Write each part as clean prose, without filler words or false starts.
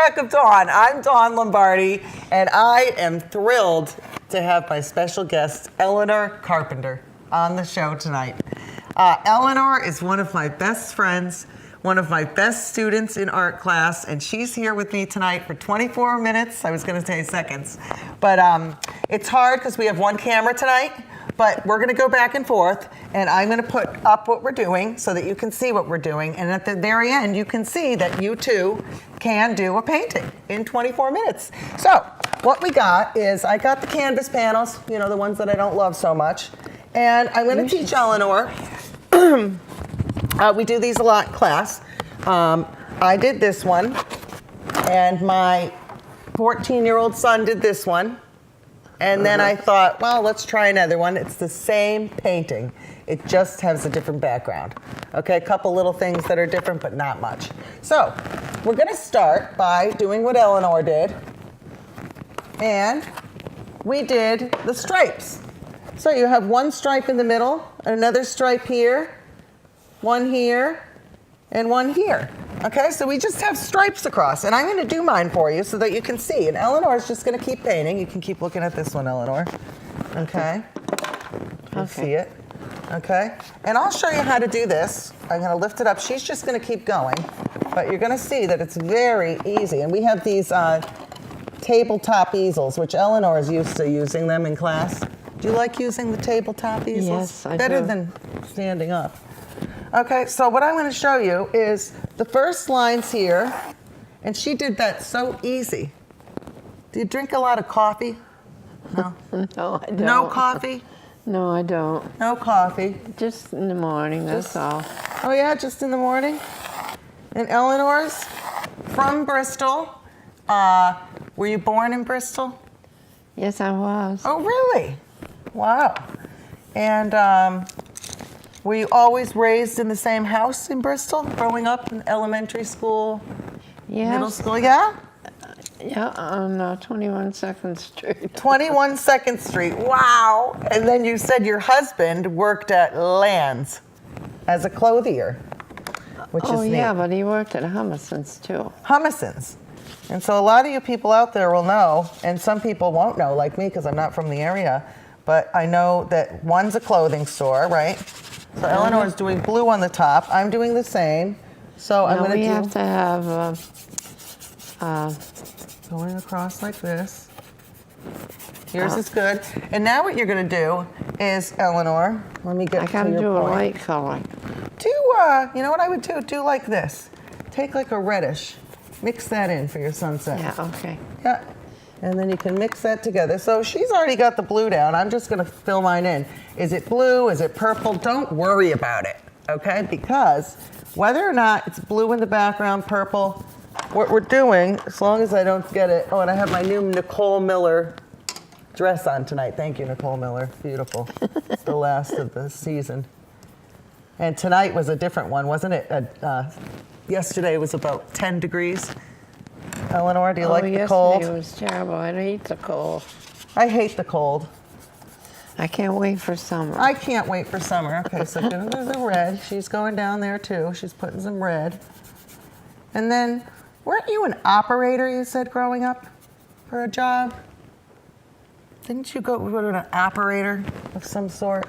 crack of dawn. I'm Dawn Lombardi, and I am thrilled to have my special guest, Eleanor Carpenter, on the show tonight. Eleanor is one of my best friends, one of my best students in art class, and she's here with me tonight for 24 minutes. I was going to say seconds, but it's hard because we have one camera tonight. But we're going to go back and forth, and I'm going to put up what we're doing so that you can see what we're doing. And at the very end, you can see that you too can do a painting in 24 minutes. So what we got is I got the canvas panels, you know, the ones that I don't love so much. And I'm going to teach Eleanor. We do these a lot in class. I did this one, and my 14-year-old son did this one. And then I thought, well, let's try another one. It's the same painting. It just has a different background. Okay, a couple little things that are different, but not much. So we're going to start by doing what Eleanor did. And we did the stripes. So you have one stripe in the middle, another stripe here, one here, and one here. Okay, so we just have stripes across, and I'm going to do mine for you so that you can see. And Eleanor's just going to keep painting. You can keep looking at this one, Eleanor. Okay. You see it. Okay. And I'll show you how to do this. I'm going to lift it up. She's just going to keep going, but you're going to see that it's very easy. And we have these tabletop easels, which Eleanor is used to using them in class. Do you like using the tabletop easels? Yes, I do. Better than standing up. Okay, so what I'm going to show you is the first lines here, and she did that so easy. Do you drink a lot of coffee? No? No, I don't. No coffee? No, I don't. No coffee. Just in the morning, that's all. Oh yeah, just in the morning? And Eleanor's from Bristol. Were you born in Bristol? Yes, I was. Oh, really? Wow. And were you always raised in the same house in Bristol, growing up in elementary school, middle school? Yeah? Yeah, on 21 2nd Street. 21 2nd Street. Wow. And then you said your husband worked at Lands as a clothier, which is neat. Yeah, but he worked at Humison's too. Humison's. And so a lot of you people out there will know, and some people won't know, like me, because I'm not from the area, but I know that one's a clothing store, right? So Eleanor's doing blue on the top. I'm doing the same. So I'm going to do... we have to have... going across like this. Yours is good. And now what you're going to do is, Eleanor, let me get to your point. I got to do a light color. Do, you know what I would do? Do like this. Take like a reddish. Mix that in for your sunset. Yeah, okay. Yeah. And then you can mix that together. So she's already got the blue down. I'm just going to fill mine in. Is it blue? Is it purple? Don't worry about it, okay? Because whether or not it's blue in the background, purple, what we're doing, as long as I don't get it. Oh, and I have my new Nicole Miller dress on tonight. Thank you, Nicole Miller. Beautiful. It's the last of the season. And tonight was a different one, wasn't it? Yesterday was about 10 degrees. Eleanor, do you like the cold? Yesterday was terrible. I hate the cold. I hate the cold. I can't wait for summer. I can't wait for summer. Okay, so do the red. She's going down there too. She's putting some red. And then, weren't you an operator, you said, growing up for a job? Didn't you go to an operator of some sort?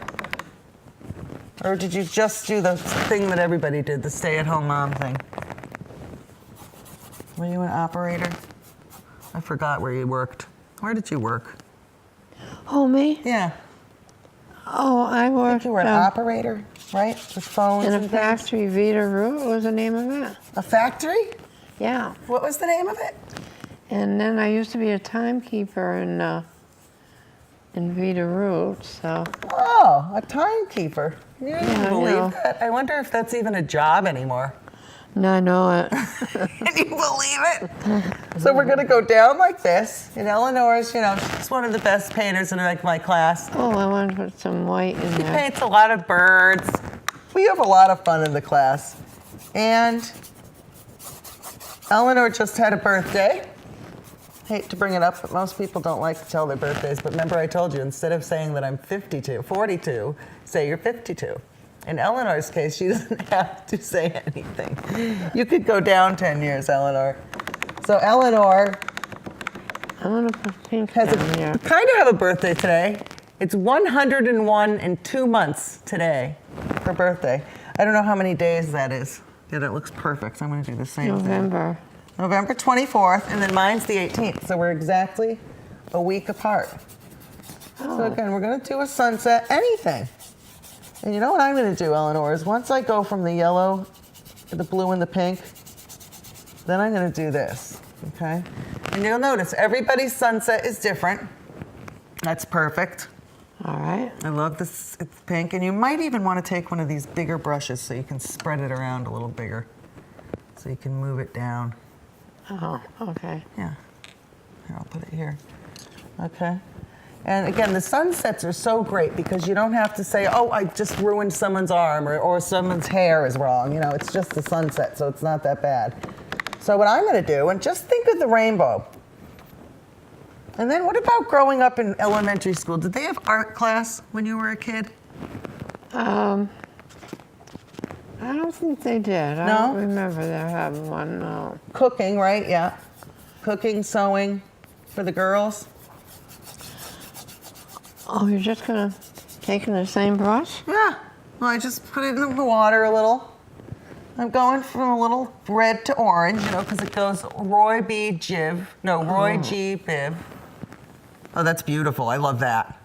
Or did you just do the thing that everybody did, the stay-at-home mom thing? Were you an operator? I forgot where you worked. Where did you work? Oh, me? Yeah. Oh, I worked... I think you were an operator, right? With phones in and a factory, Vita Root was the name of it. A factory? Yeah. What was the name of it? And then I used to be a timekeeper in Vita Root, so... Oh, a timekeeper. You Yeah, believe that? I wonder if that's even a job anymore. No, I know it. Can you believe it? So we're going to go down like this. And Eleanor's, you know, she's one of the best painters in like my class. Oh, I want to put some white in She there. paints a lot of birds. We have a lot of fun in the class. And Eleanor just had a birthday. Hate to bring it up, but most people don't like to tell their birthdays. But remember I told you, instead of saying that I'm 42, say you're 52. In Eleanor's case, she doesn't have to say anything. You could go down 10 years, Eleanor. So Eleanor I want to put pink has down here. kind of have a birthday today. It's 101 and 2 months today, her birthday. I don't know how many days that is. Yeah, that looks perfect. So I'm going to do the same thing. November. November 24th, and then mine's the 18th. So we're exactly a week apart. Oh. So again, we're going to do a sunset, anything. And you know what I'm going to do, Eleanor, is once I go from the yellow to the blue and the pink, then I'm going to do this, okay? And you'll notice everybody's sunset is different. That's perfect. All right. I love this, it's pink. And you might even want to take one of these bigger brushes so you can spread it around a little bigger. So you can move it down. Oh, okay. Yeah. Here, I'll put it here. Okay. And again, the sunsets are so great because you don't have to say, oh, I just ruined someone's arm or someone's hair is wrong. You know, it's just the sunset, so it's not that bad. So what I'm going to do, and just think of the rainbow. And then what about growing up in elementary school? Did they have art class when you were a kid? I don't think they did. I No? don't remember there having one, no. Cooking, right? Yeah. Cooking, sewing for the girls. Oh, you're just going to take in the same brush? Yeah. Well, I just put it in the water a little. I'm going from a little red to orange, you know, because it goes Roy B. Jiv. No, Roy G. Biv. Oh, that's beautiful. I love that.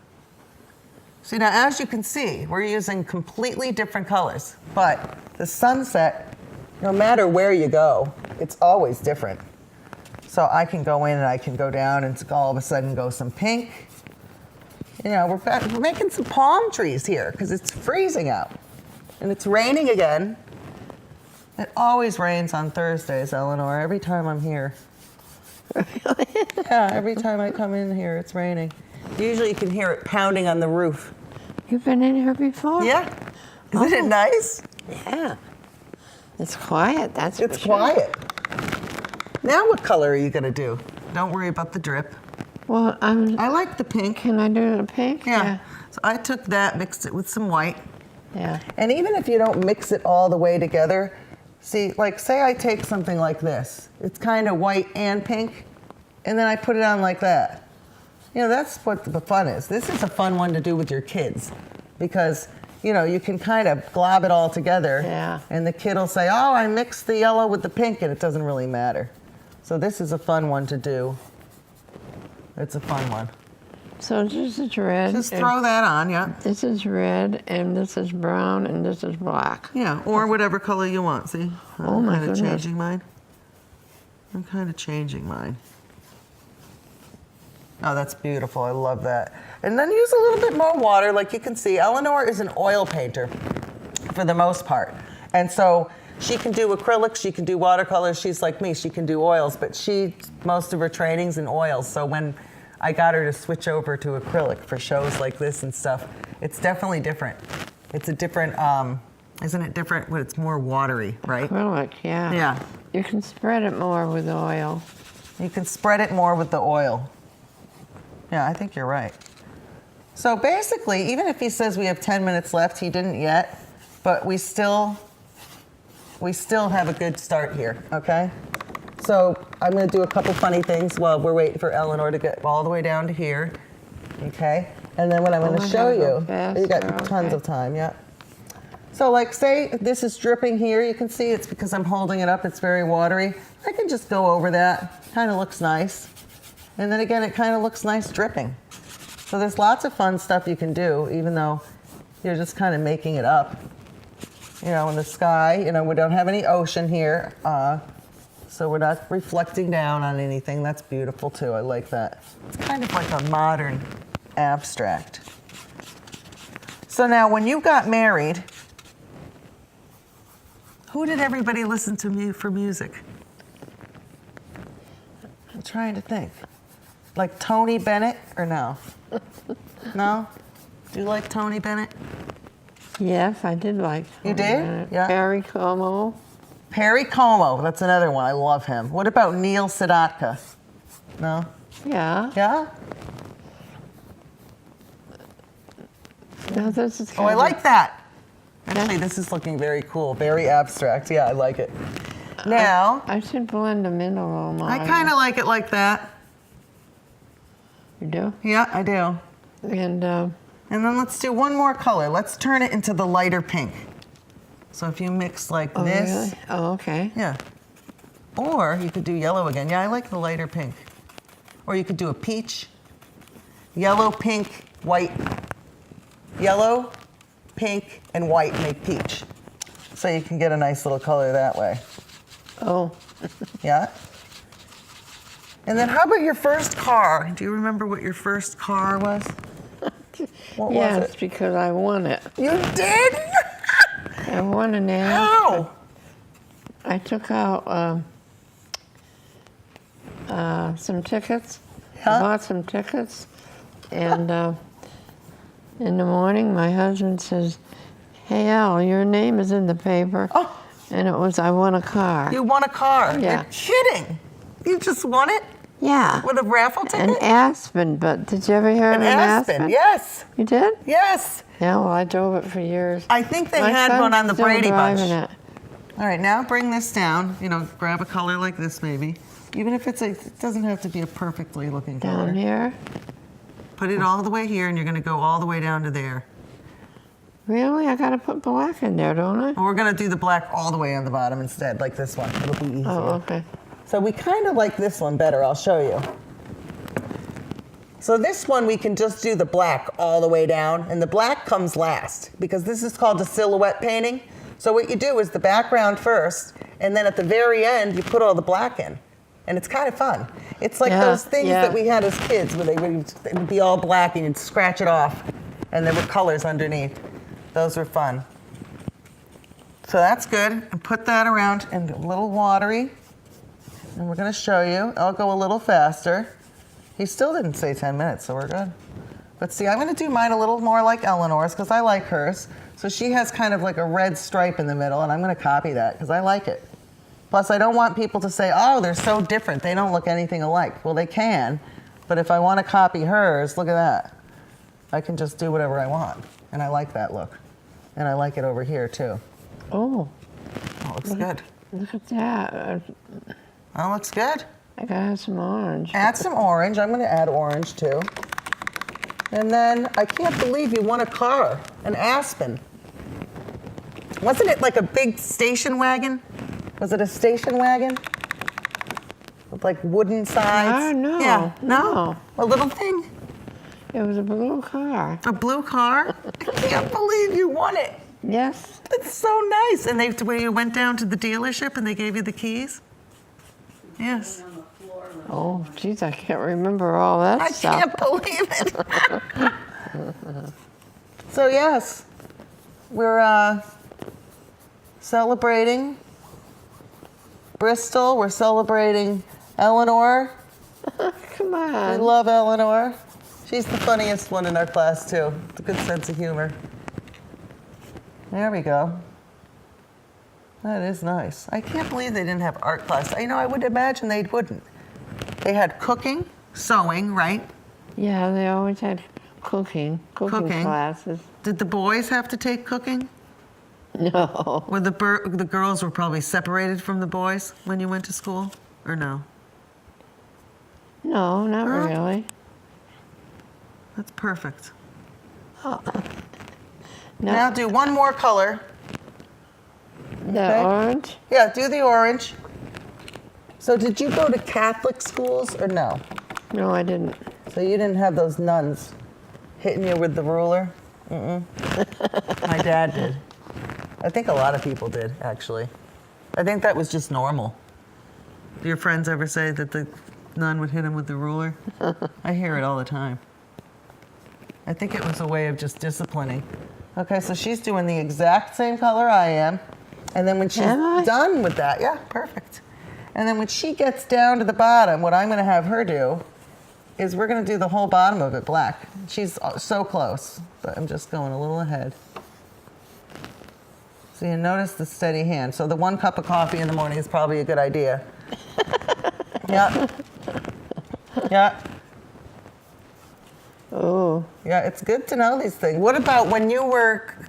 See, now, as you can see, we're using completely different colors. But the sunset, no matter where you go, it's always different. So I can go in and I can go down and all of a sudden go some pink. You know, we're making some palm trees here because it's freezing out. And it's raining again. It always rains on Thursdays, Eleanor, every time I'm here. Yeah, every time I come in here, it's raining. Usually you can hear it pounding on the roof. You've been in here before? Yeah. Isn't it nice? Yeah. It's quiet, that's It's for sure. quiet. Now what color are you going to do? Don't worry about the drip. Well, I like the pink. can I do the pink? Yeah. So I took that, mixed it with some white. Yeah. And even if you don't mix it all the way together, see, like say I take something like this. It's kind of white and pink, and then I put it on like that. You know, that's what the fun is. This is a fun one to do with your kids because, you know, you can kind of glob it all together. Yeah. And the kid will say, oh, I mixed the yellow with the pink, and it doesn't really matter. So this is a fun one to do. It's a fun one. So this is red. Just and throw that on, yeah. This is red, and this is brown, and this is black. Yeah, or whatever color you want, see? Oh, my I'm kind of goodness. changing mine. I'm kind of changing mine. Oh, that's beautiful. I love that. And then use a little bit more water. Like you can see, Eleanor is an oil painter for the most part. And so she can do acrylics, she can do watercolors. She's like me, she can do oils, but most of her training's in oils. So when I got her to switch over to acrylic for shows like this and stuff, it's definitely different. It's a different, isn't it different when it's more watery, right? Acrylic, yeah. Yeah. You can spread it more with oil. You can spread it more with the oil. Yeah, I think you're right. So basically, even if he says we have 10 minutes left, he didn't yet, but we still have a good start here, okay? So I'm gonna do a couple funny things while we're waiting for Eleanor to get all the way down to here, okay? And then what I'm gonna I show gotta go you, you got faster, tons okay. of time, yeah. So like say this is dripping here, you can see it's because I'm holding it up, it's very watery. I can just go over that, kind of looks nice. And then again, it kind of looks nice dripping. So there's lots of fun stuff you can do, even though you're just kind of making it up. You know, in the sky, you know, we don't have any ocean here, so we're not reflecting down on anything. That's beautiful too, I like that. It's kind of like a modern abstract. So now when you got married, who did everybody listen to for music? I'm trying to think. Like Tony Bennett or no? No? Do you like Tony Bennett? Yes, I did like You Tony did? Bennett. Yeah. Perry Como. Perry Como, that's another one. I love him. What about Neil Sedaka? No? Yeah. Yeah? No, this is Oh, I kind like that. Yeah. Actually, this is looking very cool, very abstract. Yeah, I like it. Now, I should blend them in a little more. I kind of like it like that. You do? Yeah, I do. And And then let's do one more color. Let's turn it into the lighter pink. So if you mix like oh, this. really? Oh, okay. Yeah. Or you could do yellow again. Yeah, I like the lighter pink. Or you could do a peach. Yellow, pink, white. Yellow, pink, and white make peach. So you can get a nice little color that way. Oh, Yeah? And then how about your first car? Do you remember what your first car was? What was yes, it? because I won it. You did? I won an ad. How? I took out some tickets. Huh? I bought some tickets, and in the morning, my husband says, "Hey Al, your name is in the paper," Oh. and it was I won a car. You won a car. Yeah. You're kidding. You just won it Yeah, with a raffle an ticket? Aspen. But did you ever hear of An Aspen, yes. You did? Yes. Yeah. Well, I drove it for years. I think they My had son's one on the still Brady Bunch. driving it. All right, now bring this down. You know, grab a color like this maybe. Even if it doesn't have to be a perfectly looking color. Down here. Put it all the way here and you're gonna go all the way down to there. Really? I got to put black in there, don't I? Well, we're gonna do the black all the way on the bottom instead, like this one. It'll be easier. Oh, okay. So we kind of like this one better, I'll show you. So this one we can just do the black all the way down, and the black comes last because this is called a silhouette painting. So what you do is the background first, and then at the very end you put all the black in. And it's kind of fun. It's like Yeah, those things yeah. that we had as kids where it would be all black and you'd scratch it off, and there were colors underneath. Those were fun. So that's good. And put that around and a little watery. And we're going to show you. I'll go a little faster. He still didn't say 10 minutes, so we're good. But see, I'm going to do mine a little more like Eleanor's because I like hers. So she has kind of like a red stripe in the middle, and I'm going to copy that because I like it. Plus, I don't want people to say, oh, they're so different. They don't look anything alike. Well, they can. But if I want to copy hers, look at that. I can just do whatever I want. And I like that look. And I like it over here, too. Oh, Oh, looks good. look at that. Oh, looks good. I got to have some orange. Add some orange. I'm going to add orange, too. And then I can't believe you won a car, an Aspen. Wasn't it like a big station wagon? Was it a station wagon? With like wooden sides? No, Yeah. no. A little thing? It was a blue car. A blue car? I can't believe you won it. Yes. That's so nice. And when you went down to the dealership and they gave you the keys? Yes. Oh, geez, I can't remember all that I stuff. can't believe it. So yes, we're celebrating Bristol. We're celebrating Eleanor. Come We on. love Eleanor. She's the funniest one in our class too. With a good sense of humor. There we go. That is nice. I can't believe they didn't have art class. You know, I would imagine they wouldn't. They had cooking, sewing, right? Yeah, they always had cooking Cooking. classes. Did the boys have to take cooking? No. Or the girls were probably separated from the boys when you went to school? Or no? No, not Huh? really. That's perfect. No, Now do one more color. the okay. orange? Yeah, do the orange. So did you go to Catholic schools or no? No, I didn't. So you didn't have those nuns hitting you with the ruler? Mm-mm. My dad did. I think a lot of people did, actually. I think that was just normal. Do your friends ever say that the nun would hit him with the ruler? I hear it all the time. I think it was a way of just disciplining. Okay, so she's doing the exact same color I am. And then when she's Am I? done with that, yeah, perfect. And then when she gets down to the bottom, what I'm going to have her do is we're going to do the whole bottom of it black. She's so close, but I'm just going a little ahead. So you notice the steady hand. So the 1 cup of coffee in the morning is probably a good idea. Yeah. Yeah. Oh, Yeah, it's good to know these things. What about when you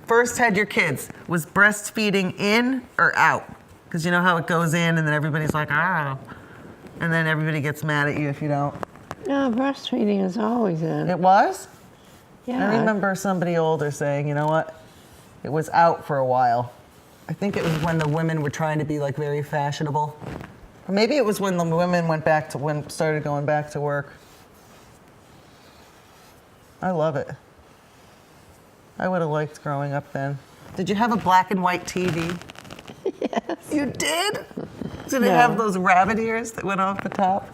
first had your kids? Was breastfeeding in or out? Because you know how it goes in and then everybody's like, ah. And then everybody gets mad at you if you don't. No, breastfeeding is always in. It was? Yeah. I remember somebody older saying, you know what? It was out for a while. I think it was when the women were trying to be like very fashionable. Or maybe it was when the women started going back to work. I love it. I would have liked growing up then. Did you have a black and white TV? Yes. You did? Did it No. have those rabbit ears that went off the top?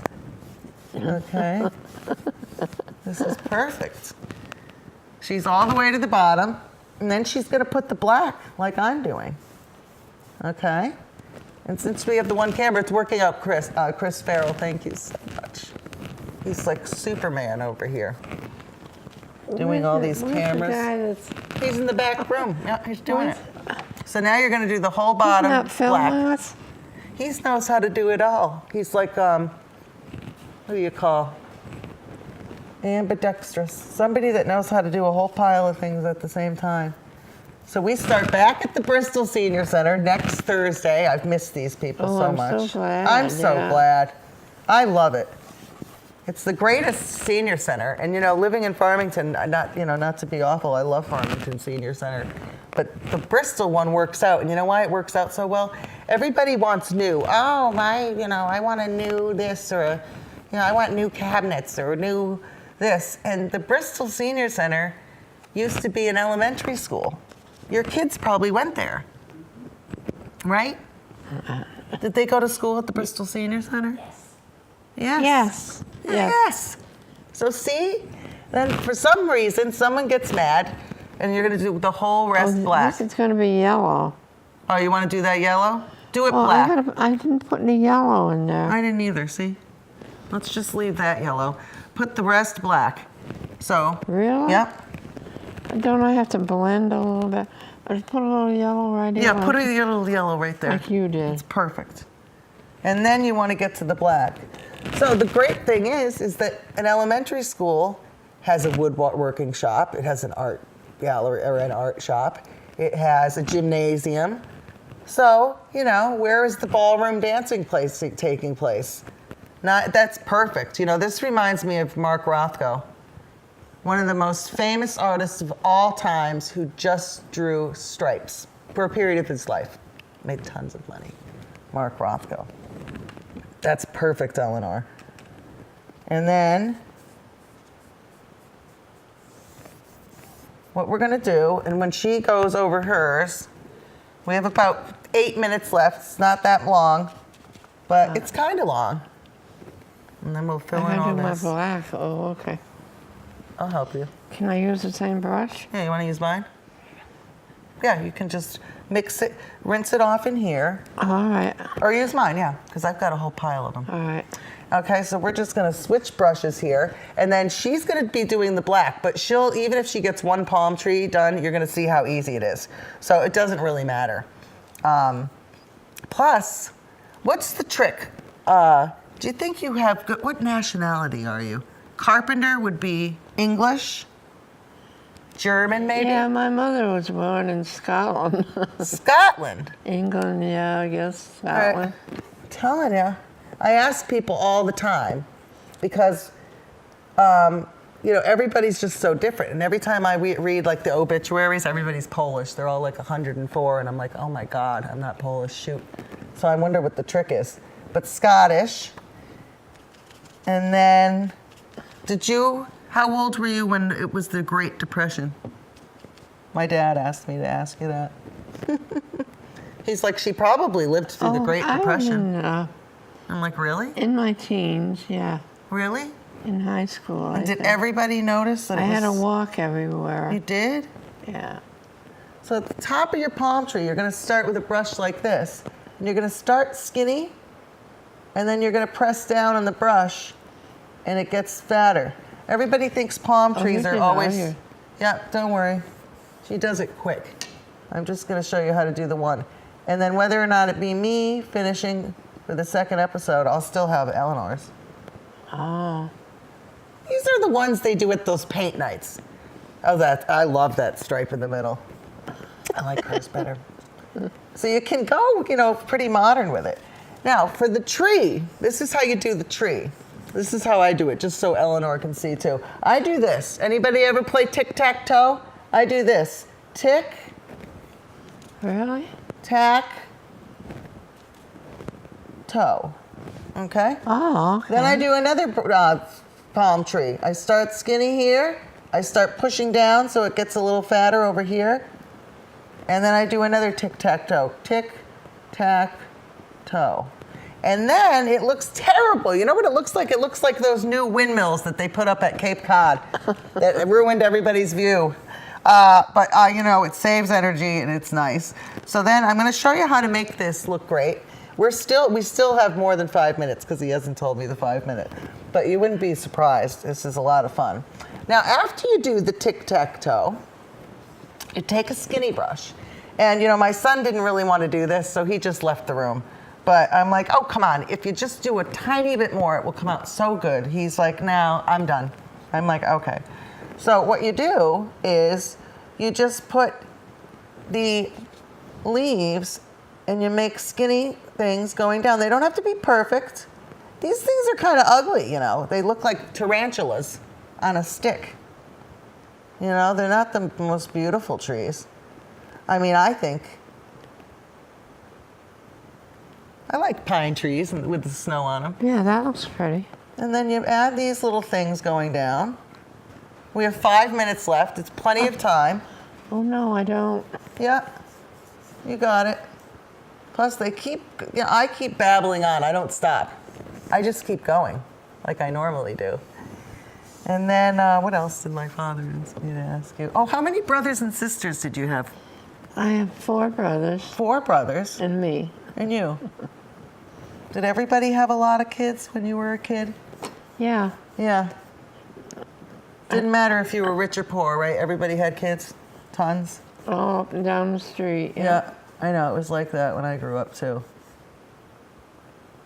Okay. This is perfect. She's all the way to the bottom, and then she's going to put the black like I'm doing. Okay? And since we have the one camera, it's working out, Chris. Chris Farrell, thank you so much. He's like Superman over here. Doing all these cameras. Where's the guy He's in the back room. Yeah, he's doing it. So now you're going to do the whole bottom not filming black. us? He knows how to do it all. He's like, what do you call? Ambidextrous. Somebody that knows how to do a whole pile of things at the same time. So we start back at the Bristol Senior Center next Thursday. I've missed these people Oh, so I'm much. so glad, I'm so yeah. glad. I love it. It's the greatest senior center, and you know, living in Farmington, not to be awful, I love Farmington Senior Center, but the Bristol one works out, and you know why it works out so well? Everybody wants new. Oh, I want a new this, or I want new cabinets or new this, and the Bristol Senior Center used to be an elementary school. Your kids probably went there, right? Did they go to school at the Bristol Senior Center? Yes. Yes. Yes. Yes. So see, then for some reason someone gets mad, and you're gonna do the whole rest black. This is going to be yellow. Oh, you want to do that yellow? Do it Well, black. I didn't put any yellow in there. I didn't either. See, let's just leave that yellow. Put the rest black. So. Really? Yep. Don't I have to blend a little bit? Or just put a little yellow right here? Yeah. Put a little yellow right there. Like you did. It's perfect. And then you want to get to the black. So the great thing is that an elementary school has a woodworking shop. It has an art gallery or an art shop. It has a gymnasium. So, where is the ballroom dancing place taking place? That's perfect. This reminds me of Mark Rothko, one of the most famous artists of all times who just drew stripes for a period of his life. Made tons of money. Mark Rothko. That's perfect, Eleanor. And then what we're going to do, and when she goes over hers, we have about 8 minutes left. It's not that long, but it's kind of long. And then we'll fill in all do my this. black. Oh, okay. I'll help you. Can I use the same brush? Yeah, you want to use mine? Yeah, you can just mix it, rinse it off in here. All right. Or use mine, yeah, because I've got a whole pile of them. All right. Okay, so we're just gonna switch brushes here, and then she's gonna be doing the black, but even if she gets one palm tree done, you're gonna see how easy it is. So it doesn't really matter. Plus, what's the trick? Do you think you have what nationality are you? Carpenter would be English? German, maybe? Yeah, my mother was born in Scotland. Scotland? England, yeah, I guess. All right. Scotland. I'm telling you, I ask people all the time because, everybody's just so different. And every time I read like the obituaries, everybody's Polish. They're all like 104, and I'm like, oh my God, I'm not Polish, shoot. So I wonder what the trick is. But Scottish, and then how old were you when it was the Great Depression? My dad asked me to ask you that. He's like, she probably lived through the Great Depression. I'm like, really? In my teens, yeah. Really? In high school. And did everybody notice that I had to walk everywhere. You did? Yeah. So at the top of your palm tree, you're going to start with a brush like this. And you're going to start skinny, and then you're going to press down on the brush, and it gets fatter. Everybody thinks palm trees are always... Yeah, don't worry. She does it quick. I'm just going to show you how to do the one. And then whether or not it be me finishing for the second episode, I'll still have Eleanor's. Oh. These are the ones they do at those paint nights. Oh, I love that stripe in the middle. I like hers better. So you can go, pretty modern with it. Now, for the tree, this is how you do the tree. This is how I do it, just so Eleanor can see too. I do this. Anybody ever play tic-tac-toe? I do this. Tick, Really? tack, toe. Okay? Oh, okay. Then I do another palm tree. I start skinny here. I start pushing down so it gets a little fatter over here. And then I do another tic-tac-toe. Tic-tac-toe. And then it looks terrible. You know what it looks like? It looks like those new windmills that they put up at Cape Cod that ruined everybody's view. But it saves energy and it's nice. So then I'm going to show you how to make this look great. We still have more than 5 minutes because he hasn't told me the 5 minute. But you wouldn't be surprised. This is a lot of fun. Now, after you do the tic-tac-toe, you take a skinny brush. And, my son didn't really want to do this, so he just left the room. But I'm like, oh, come on. If you just do a tiny bit more, it will come out so good. He's like, no, I'm done. I'm like, okay. So what you do is you just put the leaves and you make skinny things going down. They don't have to be perfect. These things are kind of ugly, They look like tarantulas on a stick. They're not the most beautiful trees. I mean, I think. I like pine trees with the snow on them. Yeah, that looks pretty. And then you add these little things going down. We have 5 minutes left. It's plenty of time. Oh, no, I don't. Yeah, you got it. Plus, I keep babbling on. I don't stop. I just keep going, like I normally do. And then, what else did my father ask me to ask you? Oh, how many brothers and sisters did you have? I have 4 brothers. 4 brothers. And me. And you. Did everybody have a lot of kids when you were a kid? Yeah. Yeah. Didn't matter if you were rich or poor, right? Everybody had kids? Tons? All up and down the street. Yeah, I know. It was like that when I grew up, too.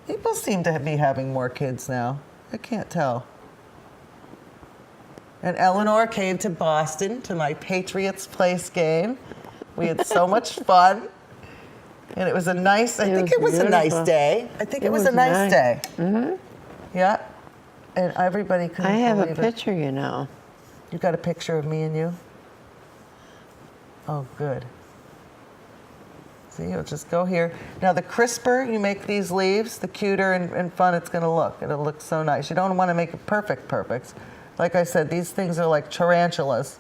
People seem to be having more kids now. I can't tell. And Eleanor came to Boston to my Patriots Place game. We had so much fun. And it was a nice, I think it was a nice day. I think it was a nice day. Mm-hmm. Yeah. And everybody couldn't I have a believe it. picture, You got a picture of me and you? Oh, good. See, you'll just go here. Now, the crisper you make these leaves, the cuter and fun it's going to look. It'll look so nice. You don't want to make it perfect. Like I said, these things are like tarantulas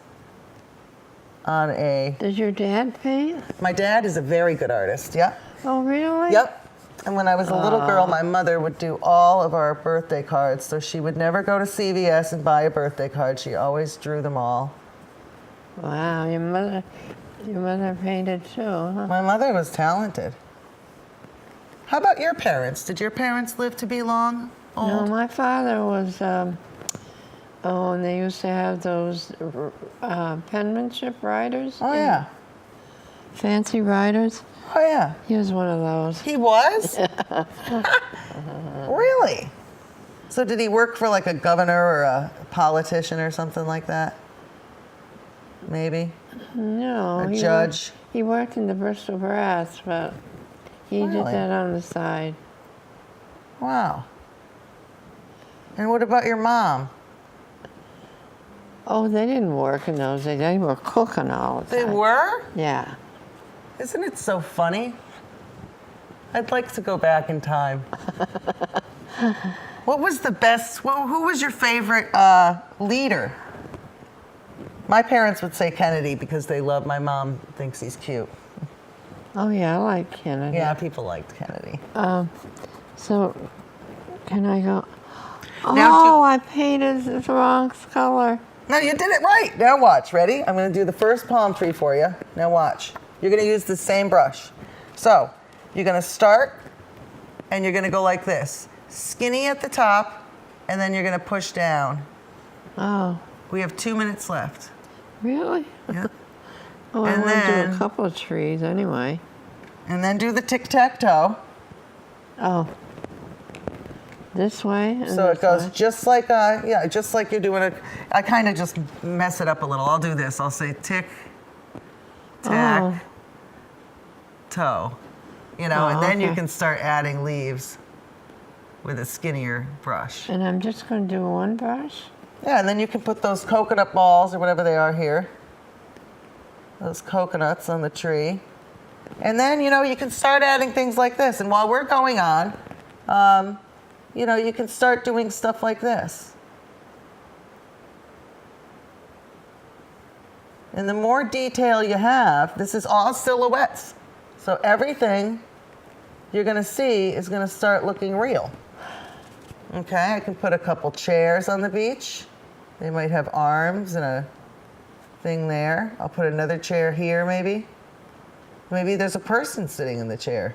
on a... Does your dad paint? My dad is a very good artist, yeah. Oh, really? Yep. And when I was a little girl, my mother would do all of our birthday cards. So she would never go to CVS and buy a birthday card. She always drew them all. Wow, your mother painted too, huh? My mother was talented. How about your parents? Did your parents live to be long? No, Old? my father was, and they used to have those penmanship riders. Oh, yeah. Fancy riders. Oh, yeah. He was one of those. He was? Really? So did he work for like a governor or a politician or something like that? Maybe? No. A judge? He worked in the Bristol Brass, but he did Really? that on the side. Wow. And what about your mom? Oh, they didn't work in those days. They were cooking all the They time. were? Yeah. Isn't it so funny? I'd like to go back in time. What was the best, who was your favorite leader? My parents would say Kennedy because they love, my mom thinks he's cute. Oh, yeah, I like Kennedy. Yeah, people liked Kennedy. So, can I go? Now I painted the wrong color. No, you did it right. Now watch, ready? I'm gonna do the first palm tree for you. Now watch. You're gonna use the same brush. So, you're gonna start and you're gonna go like this. Skinny at the top, and then you're gonna push down. Oh, We have 2 minutes left. really? Yeah. Oh, I And want to do then- a couple of trees anyway. And then do the tic-tac-toe. Oh, this way? And So it this goes way? just like, just like you're doing it. I kind of just mess it up a little. I'll do this. I'll say tick, tack, Oh. toe, you know, Oh, and then you okay. can start adding leaves with a skinnier brush. And I'm just going to do one brush. Yeah, and then you can put those coconut balls or whatever they are here, those coconuts on the tree. And then, you know, you can start adding things like this. And while we're going on, you know, you can start doing stuff like this. And the more detail you have, this is all silhouettes. So everything you're going to see is going to start looking real. Okay, I can put a couple chairs on the beach. They might have arms and a thing there. I'll put another chair here maybe. Maybe there's a person sitting in the chair.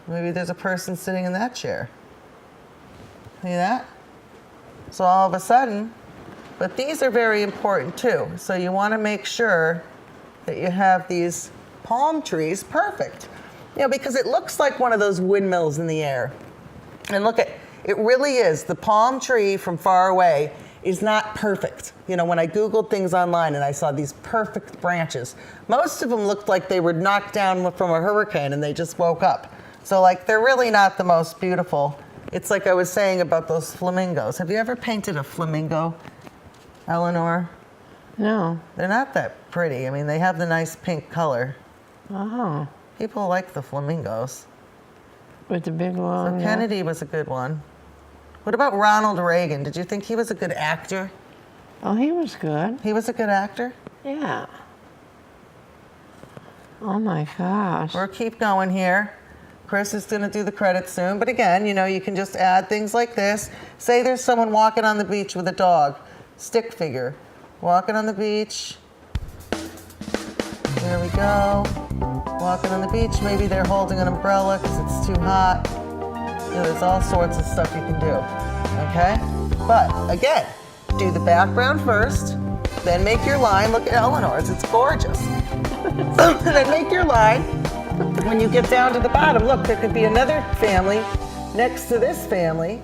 Maybe there's a person sitting in that chair. See that? So all of a sudden, but these are very important too. So you want to make sure that you have these palm trees perfect. You know, because it looks like one of those windmills in the air. And look at, it really is. The palm tree from far away is not perfect. You know, when I Googled things online and I saw these perfect branches, most of them looked like they were knocked down from a hurricane and they just woke up. So like, they're really not the most beautiful. It's like I was saying about those flamingos. Have you ever painted a flamingo, Eleanor? No. They're not that pretty. I mean, they have the nice pink color. Oh. People like the flamingos. With the big long neck. Kennedy was a good one. What about Ronald Reagan? Did you think he was a good actor? Oh, he was good. He was a good actor? Yeah. Oh my gosh. We'll keep going here. Chris is going to do the credits soon. But again, you know, you can just add things like this. Say there's someone walking on the beach with a dog. Stick figure. Walking on the beach. There we go. Walking on the beach. Maybe they're holding an umbrella because it's too hot. You know, there's all sorts of stuff you can do. Okay? But again, do the background first. Then make your line. Look at Eleanor's. It's gorgeous. Then make your line. When you get down to the bottom, look, there could be another family next to this family.